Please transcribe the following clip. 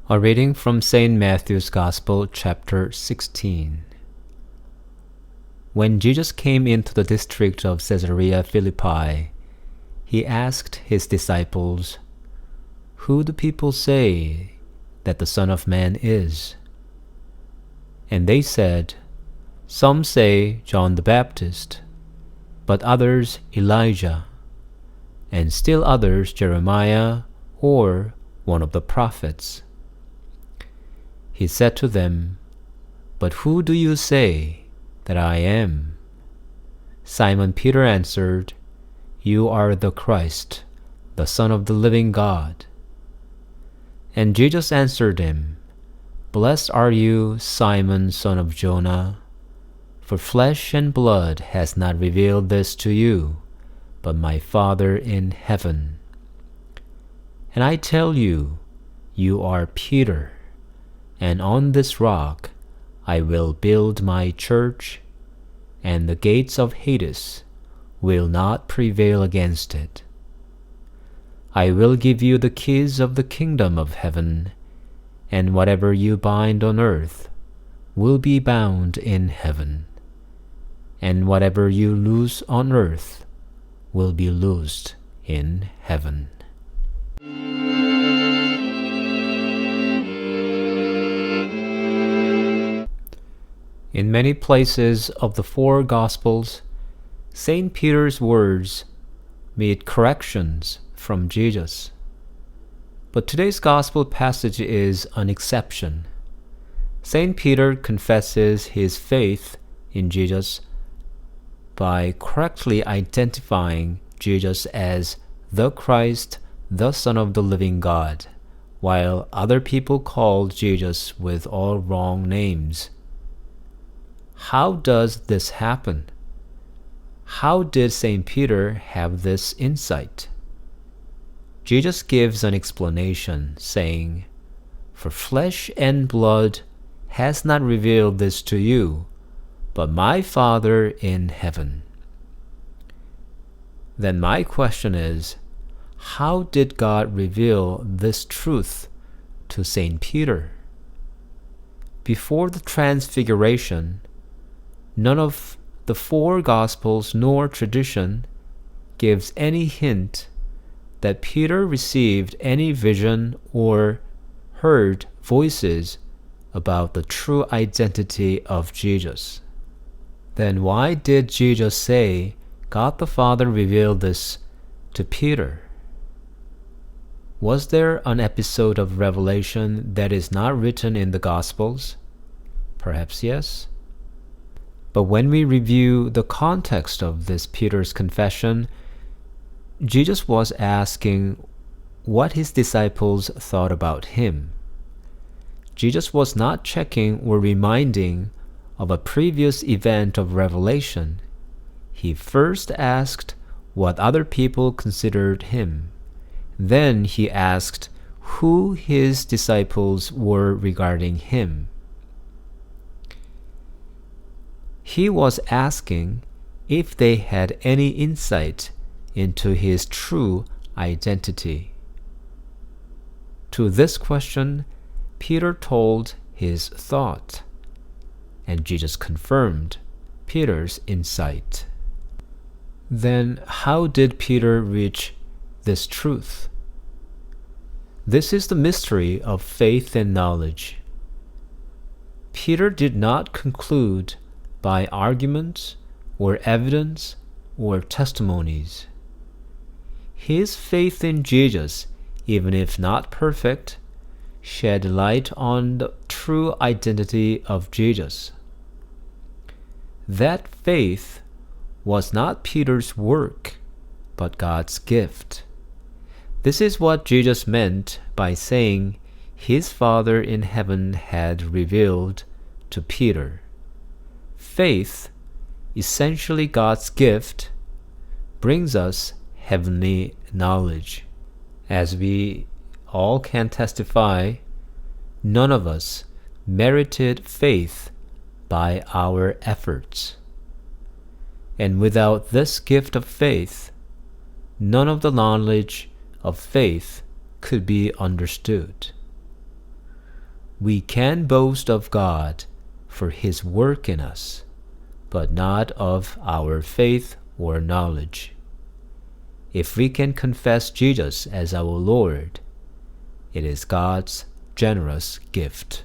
A reading from St. Matthew's Gospel, chapter 16. When Jesus came into the district of Caesarea Philippi, he asked his disciples, "Who do people say that the Son of Man is?" And they said, "Some say John the Baptist, but others Elijah, and still others Jeremiah or one of the prophets." He said to them, "But who do you say that I am?" Simon Peter answered, "You are the Christ, the Son of the living God." And Jesus answered him, "Blessed are you, Simon, son of Jonah, for flesh and blood has not revealed this to you, but my Father in heaven. And I tell you, you are Peter, and on this rock I will build my church, and the gates of Hades will not prevail against it. I will give you the keys of the kingdom of heaven, and whatever you bind on earth will be bound in heaven, and whatever you loose on earth will be loosed in heaven." In many places of the four Gospels, St. Peter's words meet corrections from Jesus. But today's Gospel passage is an exception. St. Peter confesses his faith in Jesus by correctly identifying Jesus as the Christ, the Son of the living God, while other people called Jesus with all wrong names. How does this happen? How did St. Peter have this insight? Jesus gives an explanation, saying, "For flesh and blood has not revealed this to you, but my Father in heaven." Then my question is, how did God reveal this truth to St. Peter? Before the Transfiguration, none of the four Gospels nor tradition gives any hint that Peter received any vision or heard voices about the true identity of Jesus. Then why did Jesus say God the Father revealed this to Peter? Was there an episode of revelation that is not written in the Gospels? Perhaps yes. But when we review the context of this Peter's confession, Jesus was asking what his disciples thought about him. Jesus was not checking or reminding of a previous event of revelation. He first asked what other people considered him. Then he asked who his disciples were regarding him. He was asking if they had any insight into his true identity. To this question, Peter told his thought, and Jesus confirmed Peter's insight. Then how did Peter reach this truth? This is the mystery of faith and knowledge. Peter did not conclude by arguments or evidence or testimonies. His faith in Jesus, even if not perfect, shed light on the true identity of Jesus. That faith was not Peter's work, but God's gift. This is what Jesus meant by saying his Father in heaven had revealed to Peter. Faith, essentially God's gift, brings us heavenly knowledge. As we all can testify, none of us merited faith by our efforts. And without this gift of faith, none of the knowledge of faith could be understood. We can boast of God for his work in us, but not of our faith or knowledge. If we can confess Jesus as our Lord, it is God's generous gift.